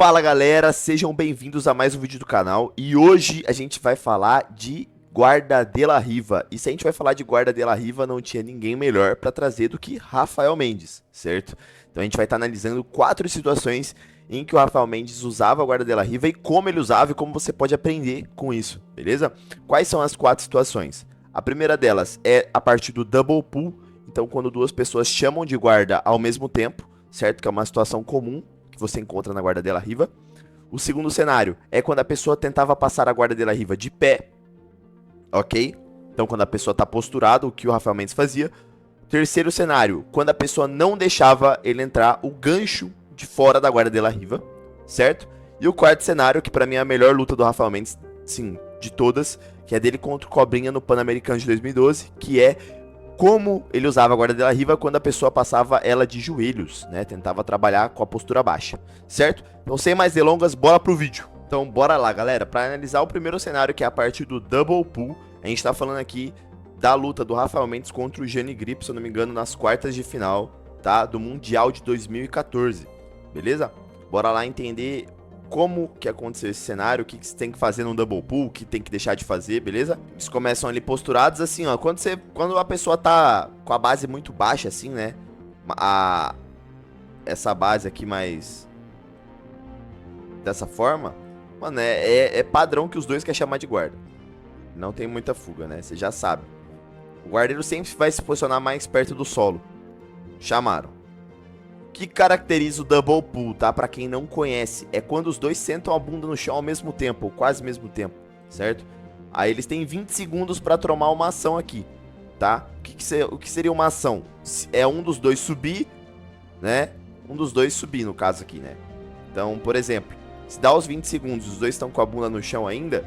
Fala galera, sejam bem-vindos a mais um vídeo do canal. E hoje a gente vai falar de Guarda de la Riva. E se a gente vai falar de Guarda de la Riva, não tinha ninguém melhor para trazer do que Rafael Mendes, certo? Então a gente vai estar analisando 4 situações em que o Rafael Mendes usava a Guarda de la Riva e como ele usava e como você pode aprender com isso, beleza? Quais são as 4 situações? A primeira delas é a parte do double pull. Então quando duas pessoas chamam de guarda ao mesmo tempo, certo? Que é uma situação comum que você encontra na Guarda de la Riva. O segundo cenário é quando a pessoa tentava passar a Guarda de la Riva de pé, ok? Então quando a pessoa está posturada, o que o Rafael Mendes fazia. Terceiro cenário, quando a pessoa não deixava ele entrar o gancho de fora da Guarda de la Riva, certo? E o quarto cenário, que pra mim é a melhor luta do Rafael Mendes, sim, de todas, que é dele contra o Cobrinha no Pan-Americano de 2012, que é como ele usava a Guarda de la Riva quando a pessoa passava ela de joelhos, né? Tentava trabalhar com a postura baixa, certo? Então, sem mais delongas, bora pro vídeo. Então, bora lá, galera. Para analisar o primeiro cenário, que é a parte do double pull, a gente tá falando aqui da luta do Rafael Mendes contra o Gianni Grip, se eu não me engano, nas quartas de final, tá? Do Mundial de 2014, beleza? Bora lá entender como que aconteceu esse cenário, o que você tem que fazer no double pull, o que tem que deixar de fazer, beleza? Eles começam ali posturados assim, ó, quando a pessoa tá com a base muito baixa assim, né? Essa base aqui mais dessa forma, mano, é padrão que os dois querem chamar de guarda. Não tem muita fuga, né? Você já sabe. O guardeiro sempre vai se posicionar mais perto do solo. Chamaram. O que caracteriza o double pull, tá? Pra quem não conhece, é quando os dois sentam a bunda no chão ao mesmo tempo, ou quase ao mesmo tempo, certo? Aí eles têm 20 segundos pra tomar uma ação aqui, tá? O que seria uma ação? É um dos dois subir, né? Um dos dois subir, no caso aqui, né? Então, por exemplo, se dá os 20 segundos, os dois estão com a bunda no chão ainda,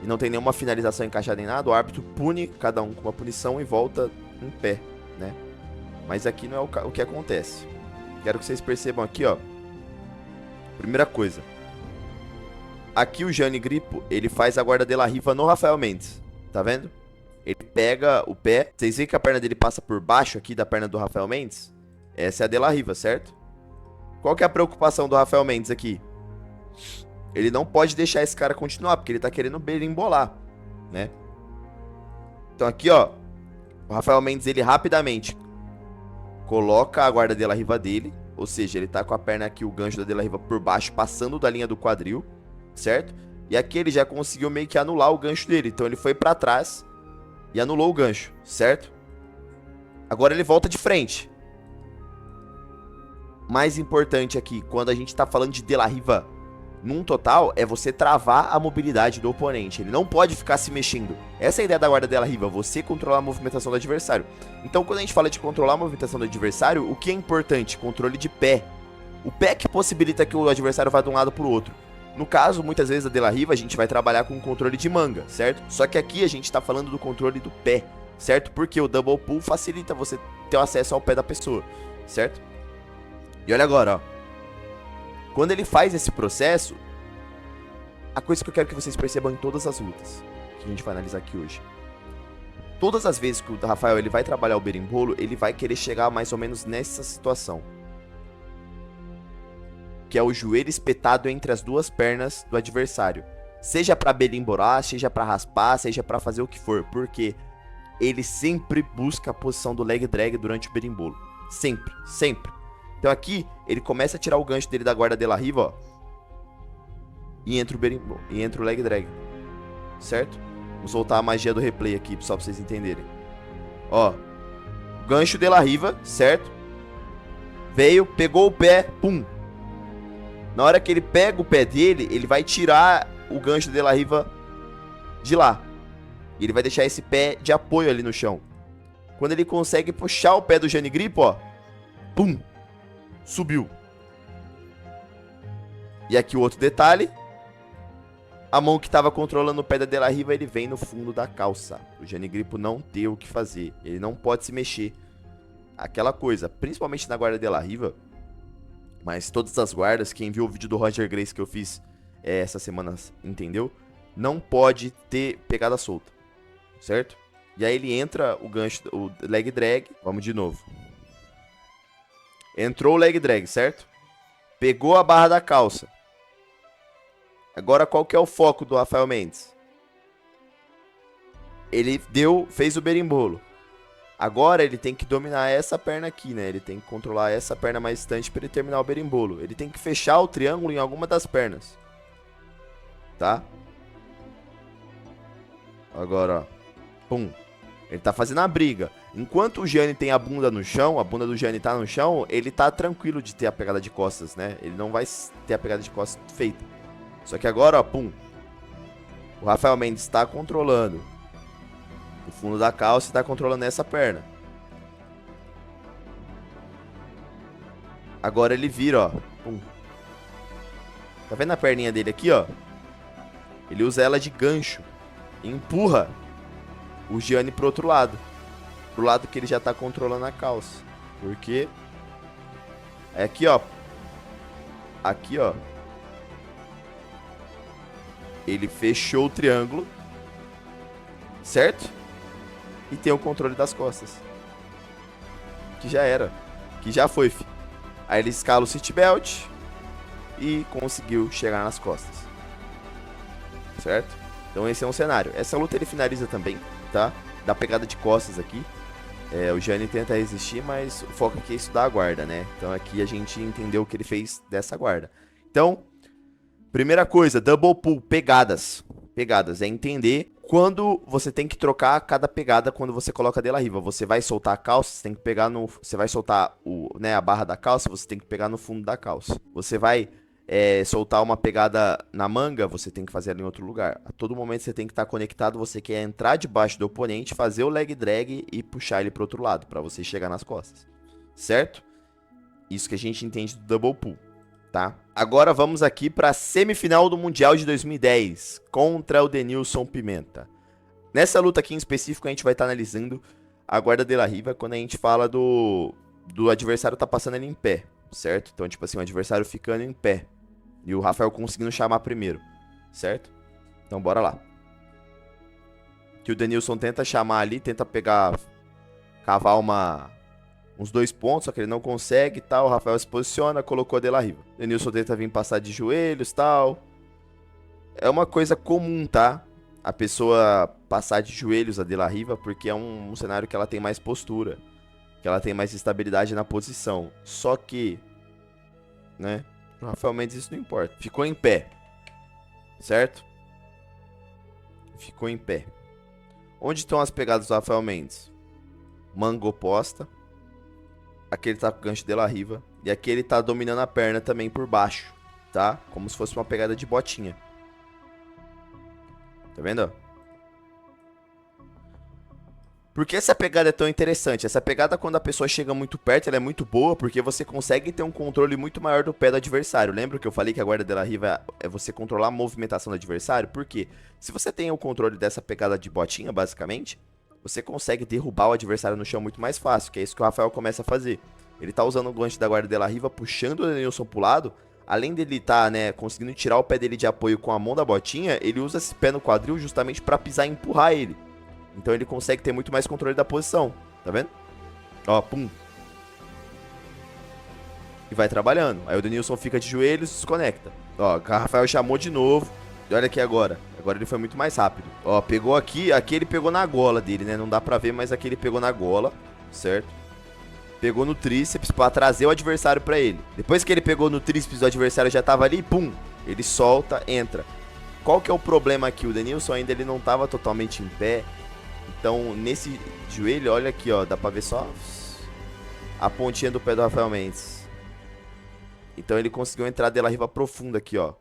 e não tem nenhuma finalização encaixada em nada, o árbitro pune cada um com uma punição e volta em pé, né? Mas aqui não é o que acontece. Quero que vocês percebam aqui, ó. Primeira coisa. Aqui o Gianni Grippo, ele faz a Guarda de la Riva no Rafael Mendes. Tá vendo? Ele pega o pé. Vocês veem que a perna dele passa por baixo aqui da perna do Rafael Mendes? Essa é a de la Riva, certo? Qual que é a preocupação do Rafael Mendes aqui? Ele não pode deixar esse cara continuar, porque ele tá querendo berimbolar, né? Então aqui, ó. O Rafael Mendes, ele rapidamente coloca a Guarda de la Riva dele, ou seja, ele tá com a perna aqui, o gancho da de la Riva por baixo, passando da linha do quadril, certo? E aqui ele já conseguiu meio que anular o gancho dele, então ele foi pra trás e anulou o gancho, certo? Agora ele volta de frente. Mais importante aqui, quando a gente tá falando de la Riva num total, é você travar a mobilidade do oponente. Ele não pode ficar se mexendo. Essa é a ideia da Guarda de la Riva, você controlar a movimentação do adversário. Então, quando a gente fala de controlar a movimentação do adversário, o que é importante? Controle de pé. O pé que possibilita que o adversário vá de um lado para o outro. No caso, muitas vezes a de la Riva, a gente vai trabalhar com o controle de manga, certo? Só que aqui a gente está falando do controle do pé, certo? Porque o double pull facilita você ter acesso ao pé da pessoa, certo? E olha agora, ó. Quando ele faz esse processo, a coisa que eu quero que vocês percebam em todas as lutas que a gente vai analisar aqui hoje. Todas as vezes que o Rafael ele vai trabalhar o berimbolo, ele vai querer chegar mais ou menos nessa situação. Que é o joelho espetado entre as duas pernas do adversário. Seja pra berimbolar, seja pra raspar, seja pra fazer o que for. Porque ele sempre busca a posição do leg drag durante o berimbolo. Sempre, sempre. Então aqui, ele começa a tirar o gancho dele da Guarda de la Riva, ó. E entra o berimbolo, e entra o leg drag. Certo? Vou soltar a magia do replay aqui, só pra vocês entenderem. Ó. Gancho de la Riva, certo? Veio, pegou o pé, pum. Na hora que ele pega o pé dele, ele vai tirar o gancho de la Riva de lá. E ele vai deixar esse pé de apoio ali no chão. Quando ele consegue puxar o pé do Gianni Grippo, ó. Pum. Subiu. E aqui o outro detalhe. A mão que estava controlando o pé da de la Riva, ele vem no fundo da calça. O Gianni Grippo não tem o que fazer. Ele não pode se mexer. Aquela coisa, principalmente na Guarda de la Riva. Mas todas as guardas, quem viu o vídeo do Roger Gracie que eu fiz essa semana entendeu. Não pode ter pegada solta. Certo? E aí ele entra o gancho, o leg drag. Vamos de novo. Entrou o leg drag, certo? Pegou a barra da calça. Agora qual que é o foco do Rafael Mendes? Ele fez o berimbolo. Agora ele tem que dominar essa perna aqui, né? Ele tem que controlar essa perna mais distante para ele terminar o berimbolo. Ele tem que fechar o triângulo em alguma das pernas. Tá? Agora, ó. Pum. Ele tá fazendo a briga. Enquanto o Gianni tem a bunda no chão, a bunda do Gianni tá no chão, ele tá tranquilo de ter a pegada de costas, né? Ele não vai ter a pegada de costas feita. Só que agora, ó, pum. O Rafael Mendes tá controlando o fundo da calça e tá controlando essa perna. Agora ele vira, ó. Pum. Tá vendo a perninha dele aqui, ó? Ele usa ela de gancho e empurra o Gianni pro outro lado. Pro lado que ele já tá controlando a calça. Porque é aqui, ó. Aqui, ó. Ele fechou o triângulo. Certo? E tem o controle das costas. Que já era. Que já foi, fi. Aí ele escala o seatbelt e conseguiu chegar nas costas. Certo? Então esse é um cenário. Essa luta ele finaliza também, tá? Da pegada de costas aqui. O Gianni tenta resistir, mas o foco aqui é estudar a guarda, né? Então aqui a gente entendeu o que ele fez dessa guarda. Então, primeira coisa, double pull, pegadas. Pegadas, é entender quando você tem que trocar cada pegada quando você coloca a De La Riva. Você vai soltar a calça, você tem que pegar no... Você vai soltar a barra da calça, você tem que pegar no fundo da calça. Você vai soltar uma pegada na manga, você tem que fazer ela em outro lugar. A todo momento você tem que estar conectado, você quer entrar debaixo do oponente, fazer o leg drag e puxar ele para outro lado, para você chegar nas costas. Certo? Isso que a gente entende do double pull, tá? Agora vamos aqui para a semifinal do Mundial de 2010, contra o Denilson Pimenta. Nessa luta aqui em específico, a gente vai estar analisando a guarda de La Riva quando a gente fala do adversário tá passando ele em pé, certo? Então, tipo assim, o adversário ficando em pé. E o Rafael conseguindo chamar primeiro, certo? Então bora lá. Que o Denilson tenta chamar ali, tenta cavar uns 2 pontos, só que ele não consegue e tal. O Rafael se posiciona, colocou a De La Riva. O Denilson tenta vir passar de joelhos e tal. É uma coisa comum, tá? A pessoa passar de joelhos a De La Riva, porque é um cenário que ela tem mais postura, que ela tem mais estabilidade na posição. Só que, né? O Rafael Mendes isso não importa. Ficou em pé. Certo? Ficou em pé. Onde estão as pegadas do Rafael Mendes? Manga oposta. Aqui ele tá com o gancho de La Riva. E aqui ele tá dominando a perna também por baixo. Tá? Como se fosse uma pegada de botinha. Tá vendo? Por que essa pegada é tão interessante? Essa pegada, quando a pessoa chega muito perto, ela é muito boa, porque você consegue ter um controle muito maior do pé do adversário. Lembra que eu falei que a guarda de La Riva é você controlar a movimentação do adversário? Por quê? Se você tem o controle dessa pegada de botinha, basicamente, você consegue derrubar o adversário no chão muito mais fácil, que é isso que o Rafael começa a fazer. Ele tá usando o gancho da guarda de La Riva, puxando o Denilson pro lado. Além dele tá, né, conseguindo tirar o pé dele de apoio com a mão da botinha, ele usa esse pé no quadril justamente pra pisar e empurrar ele. Então ele consegue ter muito mais controle da posição, tá vendo? Ó, pum. E vai trabalhando. Aí o Denilson fica de joelhos e se desconecta. Ó, o Rafael chamou de novo. E olha aqui agora. Agora ele foi muito mais rápido. Ó, pegou aqui. Aqui ele pegou na gola dele, né? Não dá pra ver, mas aqui ele pegou na gola, certo? Pegou no tríceps pra trazer o adversário pra ele. Depois que ele pegou no tríceps, o adversário já tava ali, pum. Ele solta, entra. Qual que é o problema aqui? O Denilson ainda ele não tava totalmente em pé. Então, nesse joelho, olha aqui, ó. Dá pra ver só a pontinha do pé do Rafael Mendes. Então, ele conseguiu entrar de La Riva profunda aqui, ó.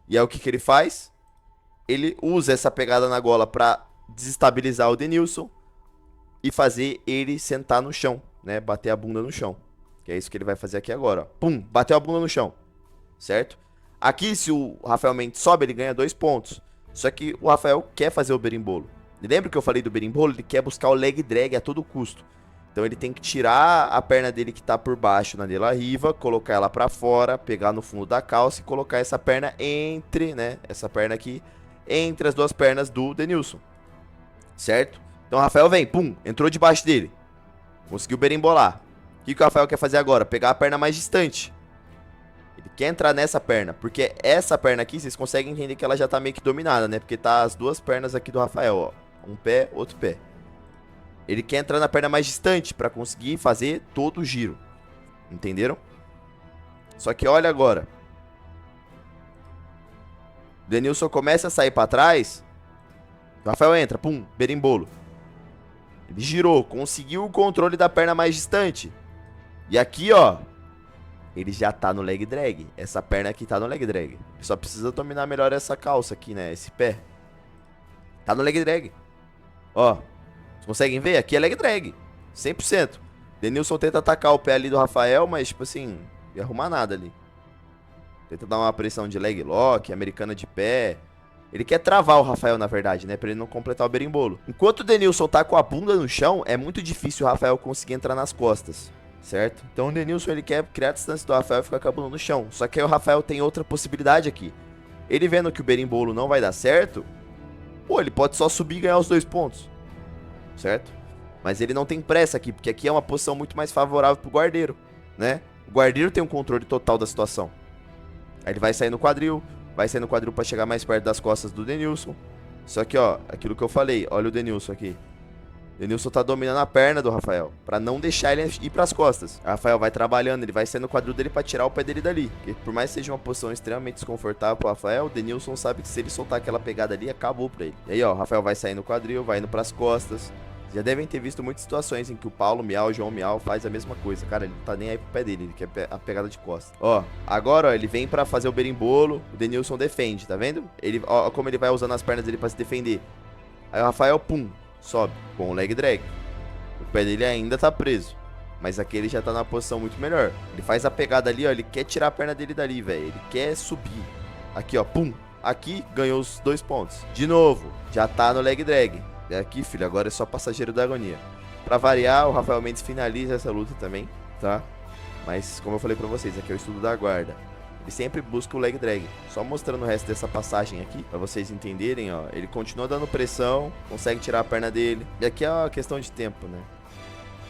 E aí, o que que ele faz? Ele usa essa pegada na gola pra desestabilizar o Denilson e fazer ele sentar no chão, né? Bater a bunda no chão. Que é isso que ele vai fazer aqui agora, ó. Pum, bateu a bunda no chão, certo? Aqui, se o Rafael Mendes sobe, ele ganha 2 pontos. Só que o Rafael quer fazer o berimbolo. Lembra que eu falei do berimbolo? Ele quer buscar o leg drag a todo custo. Então ele tem que tirar a perna dele que tá por baixo na De La Riva, colocar ela pra fora, pegar no fundo da calça e colocar essa perna entre, né? Essa perna aqui, entre as duas pernas do Denilson. Certo? Então o Rafael vem, pum, entrou debaixo dele. Conseguiu berimbolar. O que o Rafael quer fazer agora? Pegar a perna mais distante. Ele quer entrar nessa perna, porque essa perna aqui, vocês conseguem entender que ela já tá meio que dominada, né? Porque tá as duas pernas aqui do Rafael, ó. Um pé, outro pé. Ele quer entrar na perna mais distante pra conseguir fazer todo o giro. Entenderam? Só que olha agora. O Denilson começa a sair pra trás. O Rafael entra, pum, berimbolo. Ele girou, conseguiu o controle da perna mais distante. E aqui, ó, ele já tá no leg drag. Essa perna aqui tá no leg drag. Ele só precisa dominar melhor essa calça aqui, né? Esse pé. Tá no leg drag. Ó, vocês conseguem ver? Aqui é leg drag. 100%. Denilson tenta atacar o pé ali do Rafael, mas, tipo assim, não ia arrumar nada ali. Tenta dar uma pressão de leg lock, americana de pé. Ele quer travar o Rafael, na verdade, né? Pra ele não completar o berimbolo. Enquanto o Denilson tá com a bunda no chão, é muito difícil o Rafael conseguir entrar nas costas, certo? Então o Denilson, ele quer criar a distância do Rafael e ficar com a bunda no chão. Só que aí o Rafael tem outra possibilidade aqui. Ele vendo que o berimbolo não vai dar certo, pô, ele pode só subir e ganhar os 2 pontos, certo? Mas ele não tem pressa aqui, porque aqui é uma posição muito mais favorável pro guardeiro, né? O guardeiro tem um controle total da situação. Aí ele vai sair no quadril pra chegar mais perto das costas do Denilson. Só que, ó, aquilo que eu falei, olha o Denilson aqui. O Denilson tá dominando a perna do Rafael, pra não deixar ele ir pras costas. O Rafael vai trabalhando, ele vai sair no quadril dele pra tirar o pé dele dali. Porque por mais que seja uma posição extremamente desconfortável pro Rafael, o Denilson sabe que se ele soltar aquela pegada ali, acabou pra ele. E aí, ó, o Rafael vai sair no quadril, vai indo pras costas. Já devem ter visto muitas situações em que o Paulo Miau, o João Miau faz a mesma coisa. Cara, ele não tá nem aí pro pé dele, ele quer a pegada de costa. Ó, agora, ó, ele vem pra fazer o berimbolo, o Denilson defende, tá vendo? Ele, ó, como ele vai usando as pernas dele pra se defender. Aí o Rafael, pum, sobe com o leg drag. O pé dele ainda tá preso, mas aqui ele já tá na posição muito melhor. Ele faz a pegada ali, ó, ele quer tirar a perna dele dali, velho. Ele quer subir. Aqui, ó, pum. Aqui, ganhou os 2 pontos. De novo, já tá no leg drag. E aqui, filho, agora é só passageiro da agonia. Pra variar, o Rafael Mendes finaliza essa luta também, tá? Mas, como eu falei pra vocês, aqui é o estudo da guarda. Ele sempre busca o leg drag. Só mostrando o resto dessa passagem aqui, pra vocês entenderem, ó. Ele continua dando pressão, consegue tirar a perna dele. E aqui é uma questão de tempo, né?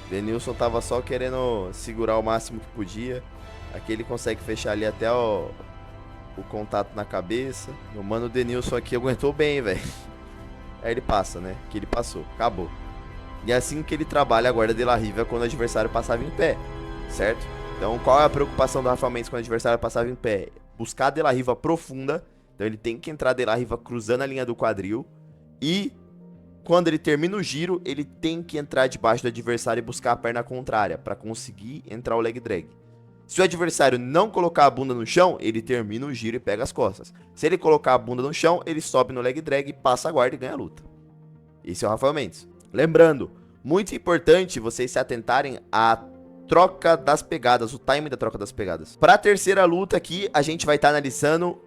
Denilson tava só querendo segurar o máximo que podia. Aqui ele consegue fechar ali até o contato na cabeça. O mano Denilson aqui aguentou bem, velho. Aí ele passa, né? Que ele passou. Acabou. E é assim que ele trabalha a guarda de La Riva quando o adversário passava em pé, certo? Então, qual é a preocupação do Rafael Mendes quando o adversário passava em pé? Buscar a de La Riva profunda. Então, ele tem que entrar a de La Riva cruzando a linha do quadril. E, quando ele termina o giro, ele tem que entrar debaixo do adversário e buscar a perna contrária para conseguir entrar o leg drag. Se o adversário não colocar a bunda no chão, ele termina o giro e pega as costas. Se ele colocar a bunda no chão, ele sobe no leg drag, passa a guarda e ganha a luta. Esse é o Rafael Mendes. Lembrando, muito importante vocês se atentarem à troca das pegadas, o time da troca das pegadas. Para a terceira luta aqui, a gente vai estar analisando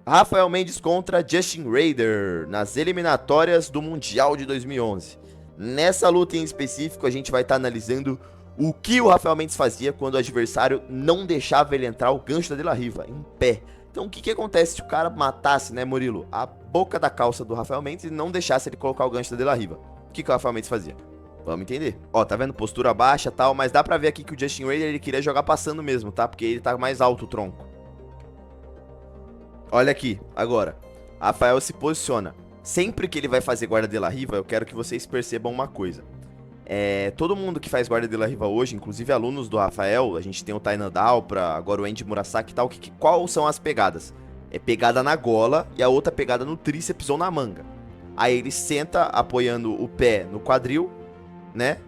Rafael Mendes contra Justin Raider nas eliminatórias do Mundial de 2011. Nessa luta em específico, a gente vai estar analisando o que o Rafael Mendes fazia quando o adversário não deixava ele entrar o gancho da De La Riva, em pé. Então o que acontece se o cara matasse, né, Murilo, a boca da calça do Rafael Mendes e não deixasse ele colocar o gancho da De La Riva? O que o Rafael Mendes fazia? Vamos entender. Ó, tá vendo? Postura baixa e tal, mas dá pra ver aqui que o Justin Raider, ele queria jogar passando mesmo, tá? Porque ele tá mais alto o tronco. Olha aqui, agora. Rafael se posiciona. Sempre que ele vai fazer guarda de La Riva, eu quero que vocês percebam uma coisa. Todo mundo que faz guarda de La Riva hoje, inclusive alunos do Rafael, a gente tem o Tainan Dalpra, agora o Andy Murasaki e tal, qual são as pegadas? É pegada na gola e a outra pegada no tríceps ou na manga. Aí ele senta apoiando o pé no quadril, né?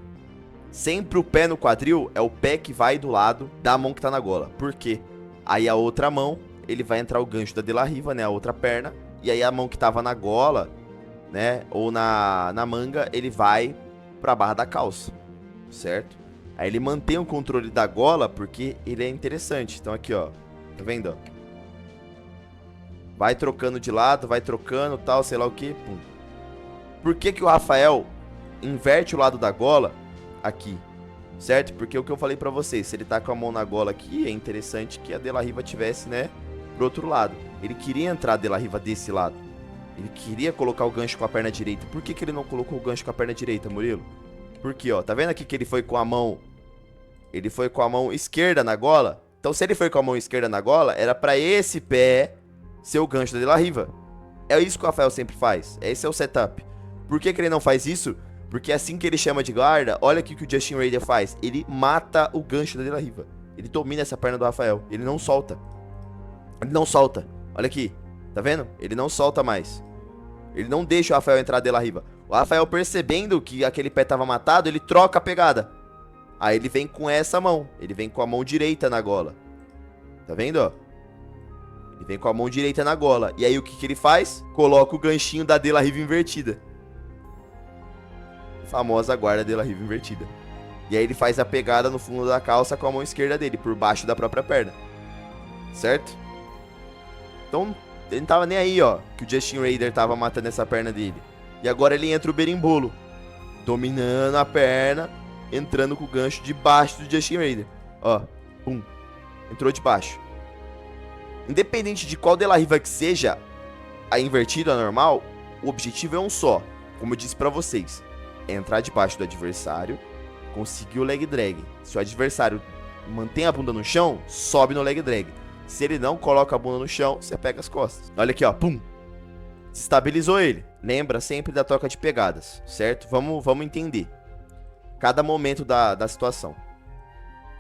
Sempre o pé no quadril é o pé que vai do lado da mão que tá na gola. Por quê? Aí a outra mão, ele vai entrar o gancho da De La Riva, né? A outra perna. E aí a mão que tava na gola, né? Ou na manga, ele vai pra barra da calça, certo? Aí ele mantém o controle da gola porque ele é interessante. Então aqui, ó, tá vendo, ó? Vai trocando de lado, vai trocando, tal, sei lá o que. Pum. Por que o Rafael inverte o lado da gola aqui, certo? Porque o que eu falei pra vocês, se ele tá com a mão na gola aqui, é interessante que a De La Riva tivesse, né, pro outro lado. Ele queria entrar a De La Riva desse lado. Ele queria colocar o gancho com a perna direita. Por que ele não colocou o gancho com a perna direita, Murilo? Porque, ó, tá vendo aqui que ele foi com a mão... Ele foi com a mão esquerda na gola? Então se ele foi com a mão esquerda na gola, era pra esse pé ser o gancho da De La Riva. É isso que o Rafael sempre faz. Esse é o setup. Por que ele não faz isso? Porque assim que ele chama de guarda, olha aqui o que o Justin Raider faz. Ele mata o gancho da De La Riva. Ele domina essa perna do Rafael. Ele não solta. Ele não solta. Olha aqui. Tá vendo? Ele não solta mais. Ele não deixa o Rafael entrar De La Riva. O Rafael, percebendo que aquele pé tava matado, ele troca a pegada. Aí ele vem com essa mão. Ele vem com a mão direita na gola. Tá vendo, ó? Ele vem com a mão direita na gola. E aí o que ele faz? Coloca o ganchinho da De La Riva invertida. Famosa guarda De La Riva invertida. E aí ele faz a pegada no fundo da calça com a mão esquerda dele, por baixo da própria perna. Certo? Então, ele não tava nem aí, ó, que o Justin Raider tava matando essa perna dele. E agora ele entra o berimbolo, dominando a perna, entrando com o gancho debaixo do Justin Raider. Ó, pum. Entrou debaixo. Independente de qual De La Riva que seja, a invertida, a normal, o objetivo é um só. Como eu disse pra vocês, é entrar debaixo do adversário, conseguir o leg drag. Se o adversário mantém a bunda no chão, sobe no leg drag. Se ele não coloca a bunda no chão, você pega as costas. Olha aqui, ó, pum. Estabilizou ele. Lembra sempre da troca de pegadas, certo? Vamos entender cada momento da situação.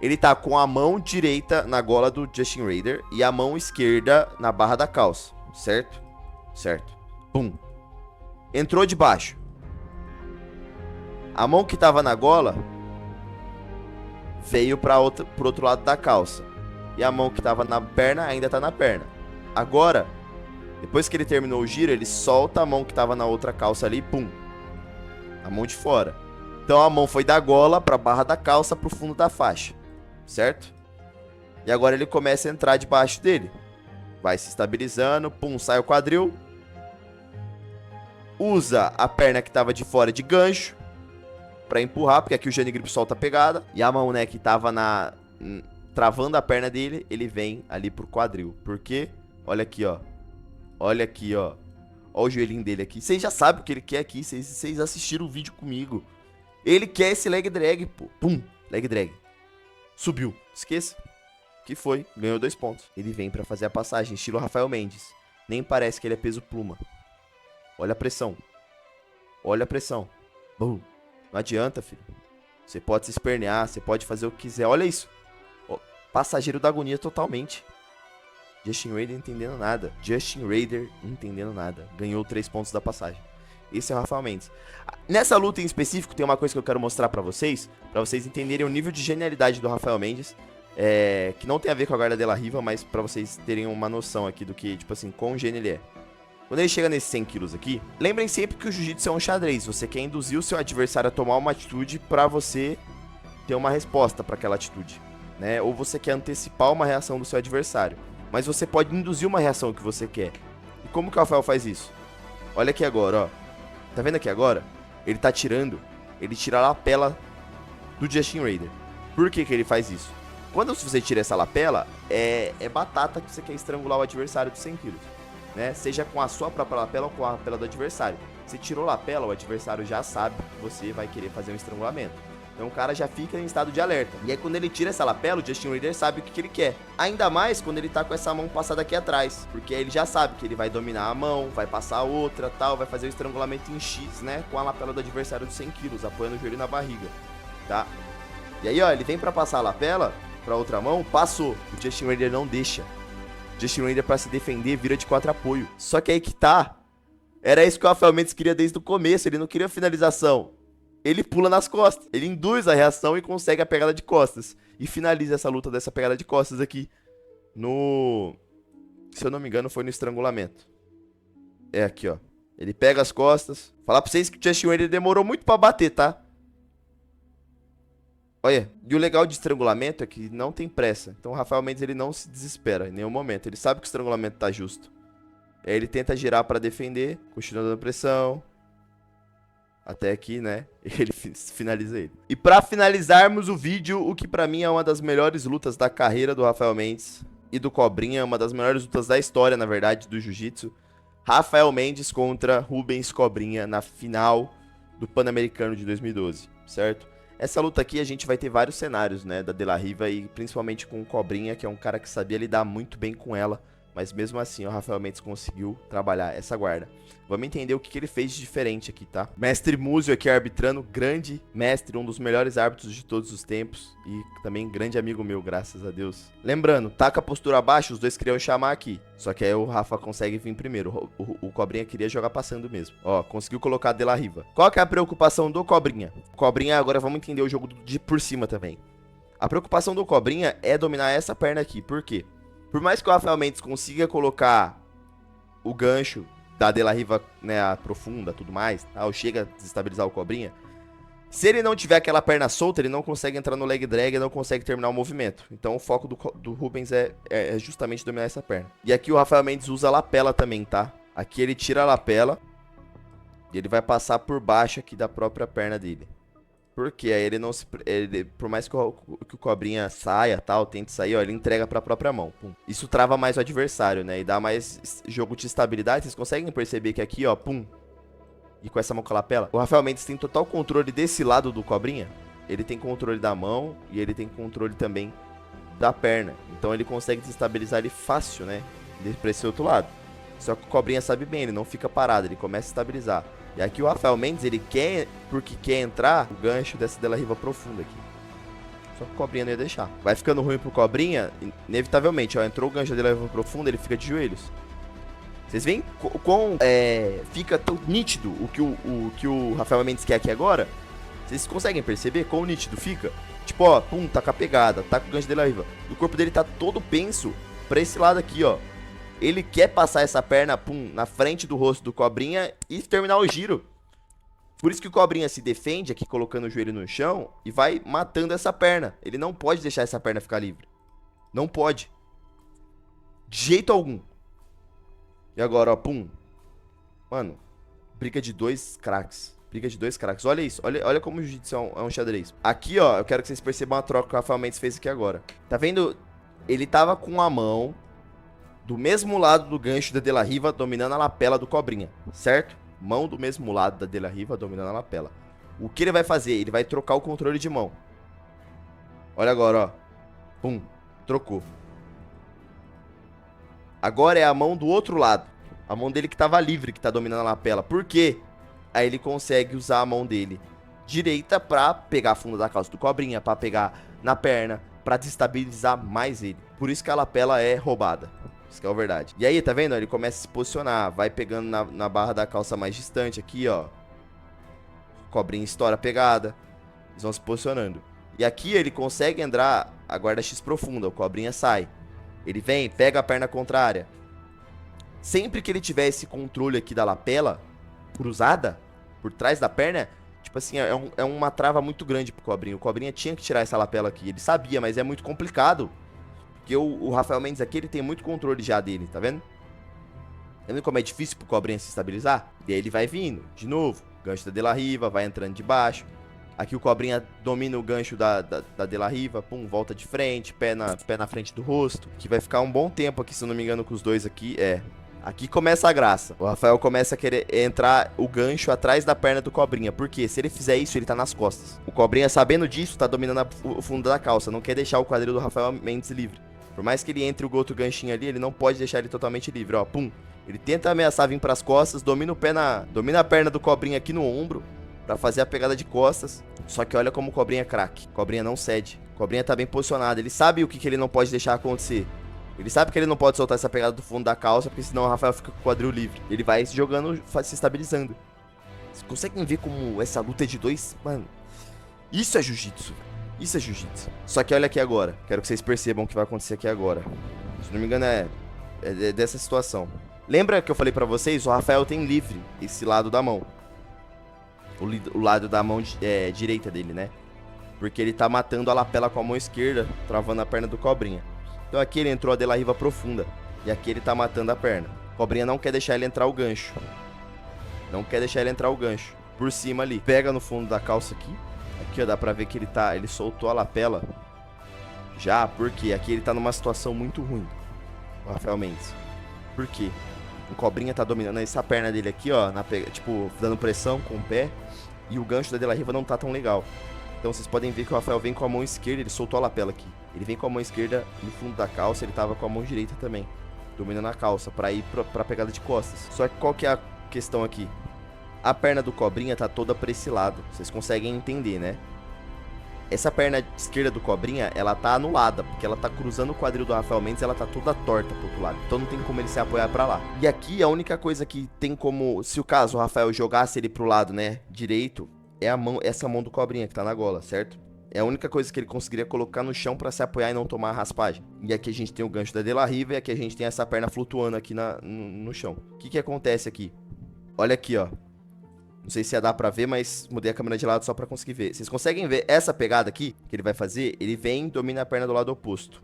Ele tá com a mão direita na gola do Justin Raider e a mão esquerda na barra da calça, certo? Certo. Pum. Entrou de baixo. A mão que tava na gola veio pro outro lado da calça. E a mão que tava na perna ainda tá na perna. Agora, depois que ele terminou o giro, ele solta a mão que tava na outra calça ali, pum. A mão de fora. Então a mão foi da gola pra barra da calça pro fundo da faixa. Certo? E agora ele começa a entrar debaixo dele. Vai se estabilizando, pum, sai o quadril. Usa a perna que tava de fora de gancho pra empurrar, porque aqui o Gianni Grip solta a pegada. E a mão, né, que tava travando a perna dele, ele vem ali pro quadril. Por quê? Olha aqui, ó. Olha aqui, ó. Olha o joelhinho dele aqui. Vocês já sabem o que ele quer aqui. Vocês assistiram o vídeo comigo. Ele quer esse leg drag, pô. Pum, leg drag. Subiu. Esqueça. Que foi. Ganhou 2 pontos. Ele vem pra fazer a passagem, estilo Rafael Mendes. Nem parece que ele é peso pluma. Olha a pressão. Olha a pressão. Bum. Não adianta, filho. Você pode se espernear, você pode fazer o que quiser. Olha isso. Passageiro da agonia totalmente. Justin Raider entendendo nada. Justin Raider entendendo nada. Ganhou 3 pontos da passagem. Esse é o Rafael Mendes. Nessa luta em específico, tem uma coisa que eu quero mostrar pra vocês entenderem o nível de genialidade do Rafael Mendes. Que não tem a ver com a guarda de La Riva, mas pra vocês terem uma noção aqui do que, tipo assim, quão gênio ele é. Quando ele chega nesses 100 quilos aqui, lembrem sempre que o jiu-jitsu é um xadrez. Você quer induzir o seu adversário a tomar uma atitude pra você ter uma resposta pra aquela atitude, né? Ou você quer antecipar uma reação do seu adversário. Mas você pode induzir uma reação que você quer. E como que o Rafael faz isso? Olha aqui agora, ó. Tá vendo aqui agora? Ele tá tirando. Ele tira a lapela do Justin Raider. Por que ele faz isso? Quando você tira essa lapela, é batata que você quer estrangular o adversário de 100 quilos, né? Seja com a sua própria lapela ou com a lapela do adversário. Você tirou a lapela, o adversário já sabe que você vai querer fazer um estrangulamento. Então o cara já fica em estado de alerta. E aí quando ele tira essa lapela, o Justin Raider sabe o que ele quer. Ainda mais quando ele tá com essa mão passada aqui atrás. Porque aí ele já sabe que ele vai dominar a mão, vai passar a outra, tal, vai fazer o estrangulamento em X, né? Com a lapela do adversário de 100 quilos, apoiando o joelho na barriga, tá? E aí, ó, ele vem pra passar a lapela pra outra mão, passou. O Justin Raider não deixa. O Justin Raider, pra se defender, vira de 4 apoio. Só que aí que tá. Era isso que o Rafael Mendes queria desde o começo, ele não queria finalização. Ele pula nas costas, ele induz a reação e consegue a pegada de costas. E finaliza essa luta dessa pegada de costas aqui se eu não me engano, foi no estrangulamento. É aqui, ó. Ele pega as costas. Falar pra vocês que o Justin Raider demorou muito pra bater, tá? Olha, e o legal de estrangulamento é que não tem pressa. Então o Rafael Mendes, ele não se desespera em nenhum momento. Ele sabe que o estrangulamento tá justo. Aí ele tenta girar pra defender, continuando a pressão. Até aqui, né, ele finaliza ele. E pra finalizarmos o vídeo, o que pra mim é uma das melhores lutas da carreira do Rafael Mendes e do Cobrinha, uma das melhores lutas da história, na verdade, do jiu-jitsu. Rafael Mendes contra Rubens Cobrinha na final do Pan-Americano de 2012, certo? Essa luta aqui a gente vai ter vários cenários, né, da De La Riva e principalmente com o Cobrinha, que é um cara que sabia lidar muito bem com ela, mas mesmo assim o Rafael Mendes conseguiu trabalhar essa guarda. Vamos entender o que ele fez de diferente aqui, tá? Mestre Múzio aqui arbitrando, grande mestre, um dos melhores árbitros de todos os tempos e também grande amigo meu, graças a Deus. Lembrando, taca a postura abaixo, os dois queriam chamar aqui, só que aí o Rafa consegue vir primeiro, o Cobrinha queria jogar passando mesmo. Ó, conseguiu colocar a De La Riva. Qual que é a preocupação do Cobrinha? Cobrinha, agora vamos entender o jogo de por cima também. A preocupação do Cobrinha é dominar essa perna aqui, por quê? Por mais que o Rafael Mendes consiga colocar o gancho da De La Riva, né, aprofunda, tudo mais, tal, chega a desestabilizar o Cobrinha, se ele não tiver aquela perna solta, ele não consegue entrar no leg drag e não consegue terminar o movimento. Então o foco do Rubens é justamente dominar essa perna. E aqui o Rafael Mendes usa a lapela também, tá? Aqui ele tira a lapela e ele vai passar por baixo aqui da própria perna dele. Porque aí ele não se... por mais que o Cobrinha saia, tal, tente sair, ó, ele entrega pra própria mão. Pum. Isso trava mais o adversário, né? E dá mais jogo de estabilidade. Vocês conseguem perceber que aqui, ó, pum. E com essa mão com a lapela, o Rafael Mendes tem total controle desse lado do Cobrinha. Ele tem controle da mão e ele tem controle também da perna. Então ele consegue desestabilizar ele fácil, né? Pra esse outro lado. Só que o Cobrinha sabe bem, ele não fica parado, ele começa a estabilizar. E aqui o Rafael Mendes, ele quer, porque quer entrar o gancho dessa De La Riva profunda aqui. Só que o Cobrinha não ia deixar. Vai ficando ruim pro Cobrinha, inevitavelmente, ó, entrou o gancho da De La Riva profunda, ele fica de joelhos. Vocês veem quão fica tão nítido o que o Rafael Mendes quer aqui agora? Vocês conseguem perceber quão nítido fica? Tipo, ó, pum, tá com a pegada, tá com o gancho da De La Riva. E o corpo dele tá todo penso pra esse lado aqui, ó. Ele quer passar essa perna, pum, na frente do rosto do Cobrinha e terminar o giro. Por isso que o Cobrinha se defende aqui, colocando o joelho no chão e vai matando essa perna. Ele não pode deixar essa perna ficar livre. Não pode. De jeito algum. E agora, ó, pum. Mano, briga de dois craques. Briga de dois craques. Olha isso. Olha como o jiu-jitsu é um xadrez. Aqui, ó, eu quero que vocês percebam a troca que o Rafael Mendes fez aqui agora. Tá vendo? Ele tava com a mão do mesmo lado do gancho da De La Riva, dominando a lapela do Cobrinha, certo? Mão do mesmo lado da De La Riva, dominando a lapela. O que ele vai fazer? Ele vai trocar o controle de mão. Olha agora, ó. Pum, trocou. Agora é a mão do outro lado. A mão dele que tava livre, que tá dominando a lapela. Por quê? Aí ele consegue usar a mão dele direita pra pegar a funda da calça do Cobrinha, pra pegar na perna, pra desestabilizar mais ele. Por isso que a lapela é roubada. Isso que é a verdade. E aí, tá vendo? Ele começa a se posicionar. Vai pegando na barra da calça mais distante aqui, ó. Cobrinha estoura a pegada. Eles vão se posicionando. E aqui ele consegue entrar a guarda X profunda. O Cobrinha sai. Ele vem, pega a perna contrária. Sempre que ele tiver esse controle aqui da lapela cruzada, por trás da perna, tipo assim, é uma trava muito grande pro Cobrinha. O Cobrinha tinha que tirar essa lapela aqui. Ele sabia, mas é muito complicado. Porque o Rafael Mendes aqui, ele tem muito controle já dele, tá vendo? Tá vendo como é difícil pro Cobrinha se estabilizar? E aí ele vai vindo, de novo. Gancho da De La Riva, vai entrando de baixo. Aqui o Cobrinha domina o gancho da De La Riva, pum, volta de frente, pé na frente do rosto. Que vai ficar um bom tempo aqui, se eu não me engano, com os dois aqui. Aqui começa a graça. O Rafael começa a querer entrar o gancho atrás da perna do Cobrinha. Por quê? Se ele fizer isso, ele tá nas costas. O Cobrinha, sabendo disso, tá dominando o fundo da calça. Não quer deixar o quadril do Rafael Mendes livre. Por mais que ele entre o outro ganchinho ali, ele não pode deixar ele totalmente livre, ó, pum. Ele tenta ameaçar vir pras costas, domina a perna do Cobrinha aqui no ombro, pra fazer a pegada de costas. Só que olha como o Cobrinha é craque. Cobrinha não cede. Cobrinha tá bem posicionado, ele sabe o que ele não pode deixar acontecer. Ele sabe que ele não pode soltar essa pegada do fundo da calça, porque senão o Rafael fica com o quadril livre. Ele vai se jogando, se estabilizando. Vocês conseguem ver como essa luta é de dois? Mano, isso é jiu-jitsu. Isso é jiu-jitsu. Só que olha aqui agora. Quero que vocês percebam o que vai acontecer aqui agora. Se não me engano é dessa situação. Lembra que eu falei pra vocês? O Rafael tem livre esse lado da mão. O lado da mão direita dele, né? Porque ele tá matando a lapela com a mão esquerda, travando a perna do Cobrinha. Então aqui ele entrou a De La Riva profunda. E aqui ele tá matando a perna. Cobrinha não quer deixar ele entrar o gancho. Não quer deixar ele entrar o gancho. Por cima ali. Pega no fundo da calça aqui. Aqui, ó, dá pra ver que ele soltou a lapela. Já, porque aqui ele tá numa situação muito ruim. O Rafael Mendes. Por quê? O Cobrinha tá dominando essa perna dele aqui, ó. Tipo, dando pressão com o pé. E o gancho da De La Riva não tá tão legal. Então vocês podem ver que o Rafael vem com a mão esquerda, ele soltou a lapela aqui. Ele vem com a mão esquerda no fundo da calça, ele tava com a mão direita também, dominando a calça, pra ir pra pegada de costas. Só que qual que é a questão aqui? A perna do Cobrinha tá toda pra esse lado, vocês conseguem entender, né? Essa perna esquerda do Cobrinha, ela tá anulada, porque ela tá cruzando o quadril do Rafael Mendes e ela tá toda torta pro outro lado. Então não tem como ele se apoiar pra lá. E aqui a única coisa que tem como, se o caso o Rafael jogasse ele pro lado, né, direito, é a mão, essa mão do Cobrinha que tá na gola, certo? É a única coisa que ele conseguiria colocar no chão pra se apoiar e não tomar a raspagem. E aqui a gente tem o gancho da De La Riva e aqui a gente tem essa perna flutuando aqui no chão. O que acontece aqui? Olha aqui, ó. Não sei se ia dar pra ver, mas mudei a câmera de lado só pra conseguir ver. Vocês conseguem ver essa pegada aqui que ele vai fazer? Ele vem e domina a perna do lado oposto.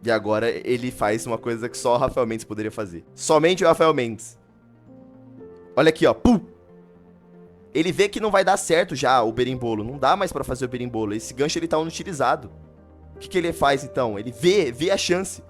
E agora ele faz uma coisa que só o Rafael Mendes poderia fazer. Somente o Rafael Mendes. Olha aqui, ó. Pum! Ele vê que não vai dar certo já o berimbolo. Não dá mais pra fazer o berimbolo. Esse gancho ele tá inutilizado. O que ele faz então? Ele vê a chance.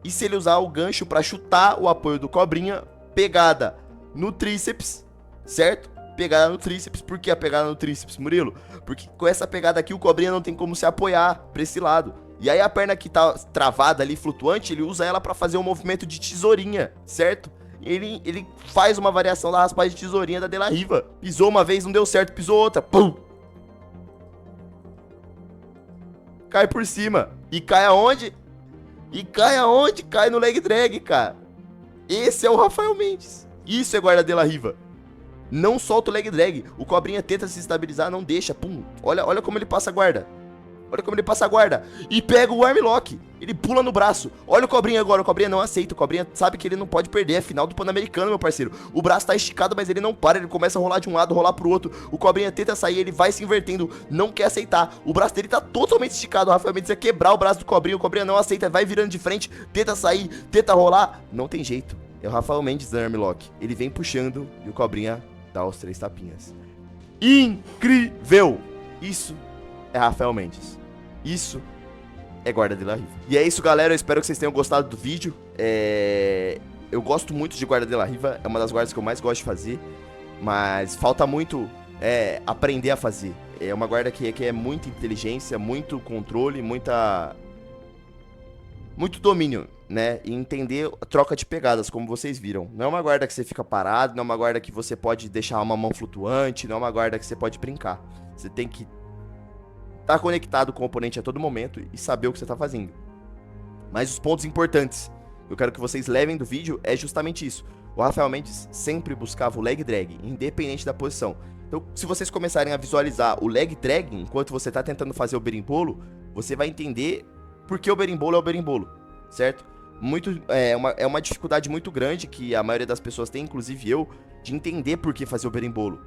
E se ele usar o gancho pra chutar o apoio do Cobrinha, pegada no tríceps, certo? Pegada no tríceps. Por que a pegada no tríceps, Murilo? Porque com essa pegada aqui o Cobrinha não tem como se apoiar pra esse lado. E aí a perna que tá travada ali, flutuante, ele usa ela pra fazer um movimento de tesourinha, certo? Ele faz uma variação da raspagem de tesourinha da De La Riva. Pisou uma vez, não deu certo, pisou outra. Pum! Cai por cima. E cai aonde? Cai no leg drag, cara. Esse é o Rafael Mendes. Isso é guarda De La Riva. Não solta o leg drag. O Cobrinha tenta se estabilizar, não deixa. Pum. Olha como ele passa a guarda. Olha como ele passa a guarda. E pega o armlock. Ele pula no braço. Olha o Cobrinha agora. O Cobrinha não aceita. O Cobrinha sabe que ele não pode perder. É final do Pan-Americano, meu parceiro. O braço tá esticado, mas ele não para. Ele começa a rolar de um lado, rolar pro outro. O Cobrinha tenta sair. Ele vai se invertendo. Não quer aceitar. O braço dele tá totalmente esticado. O Rafael Mendes ia quebrar o braço do Cobrinha. O Cobrinha não aceita. Vai virando de frente. Tenta sair. Tenta rolar. Não tem jeito. É o Rafael Mendes da armlock. Ele vem puxando e o Cobrinha dá os 3 tapinhas. Incrível! Isso é Rafael Mendes. Isso é guarda De La Riva. E é isso, galera. Eu espero que vocês tenham gostado do vídeo. Eu gosto muito de guarda De La Riva. É uma das guardas que eu mais gosto de fazer. Mas falta muito aprender a fazer. É uma guarda que é muita inteligência, muito controle, muito domínio, né? E entender a troca de pegadas, como vocês viram. Não é uma guarda que você fica parado, não é uma guarda que você pode deixar uma mão flutuante, não é uma guarda que você pode brincar. Você tem que estar conectado com o oponente a todo momento e saber o que você está fazendo. Mas os pontos importantes que eu quero que vocês levem do vídeo é justamente isso. O Rafael Mendes sempre buscava o leg drag, independente da posição. Então, se vocês começarem a visualizar o leg drag enquanto você está tentando fazer o berimbolo, você vai entender por que o berimbolo é o berimbolo, certo? É uma dificuldade muito grande que a maioria das pessoas tem, inclusive eu, de entender por que fazer o berimbolo.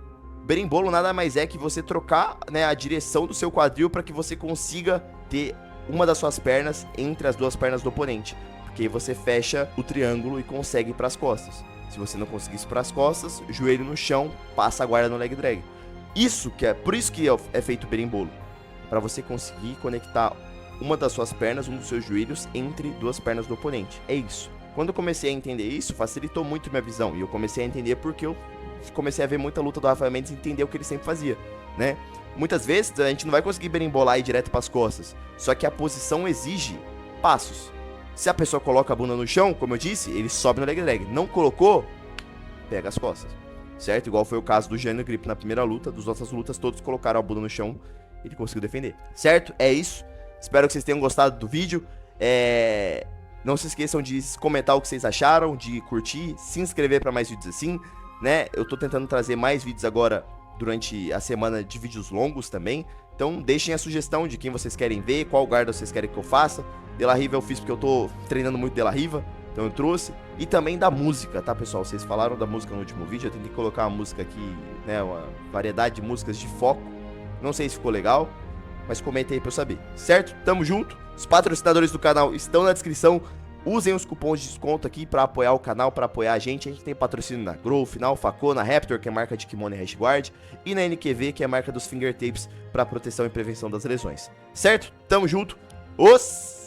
Berimbolo nada mais é que você trocar, né, a direção do seu quadril para que você consiga ter uma das suas pernas entre as duas pernas do oponente. Porque aí você fecha o triângulo e consegue ir para as costas. Se você não conseguir isso para as costas, joelho no chão, passa a guarda no leg drag. Por isso que é feito o berimbolo. Para você conseguir conectar uma das suas pernas, um dos seus joelhos, entre duas pernas do oponente. É isso. Quando eu comecei a entender isso, facilitou muito minha visão. E eu comecei a entender porque eu comecei a ver muita luta do Rafael Mendes e entender o que ele sempre fazia, né? Muitas vezes a gente não vai conseguir berimbolar e ir direto para as costas. Só que a posição exige passos. Se a pessoa coloca a bunda no chão, como eu disse, ele sobe no leg drag. Não colocou, pega as costas, certo? Igual foi o caso do Jânio Grip na primeira luta. Das outras lutas, todos colocaram a bunda no chão e ele conseguiu defender, certo? É isso. Espero que vocês tenham gostado do vídeo. Não se esqueçam de comentar o que vocês acharam, de curtir, se inscrever para mais vídeos assim, né? Eu tô tentando trazer mais vídeos agora durante a semana de vídeos longos também. Então deixem a sugestão de quem vocês querem ver, qual guarda vocês querem que eu faça. De La Riva eu fiz porque eu tô treinando muito De La Riva, então eu trouxe. E também da música, tá, pessoal? Vocês falaram da música no último vídeo, eu tentei colocar uma música aqui, né, uma variedade de músicas de foco. Não sei se ficou legal, mas comenta aí pra eu saber, certo? Tamo junto. Os patrocinadores do canal estão na descrição. Usem os cupons de desconto aqui pra apoiar o canal, pra apoiar a gente. A gente tem patrocínio na Growth, na Alphaco, na Raptor, que é marca de kimono e hashguard, e na NQV, que é a marca dos fingertapes pra proteção e prevenção das lesões. Certo? Tamo junto. Os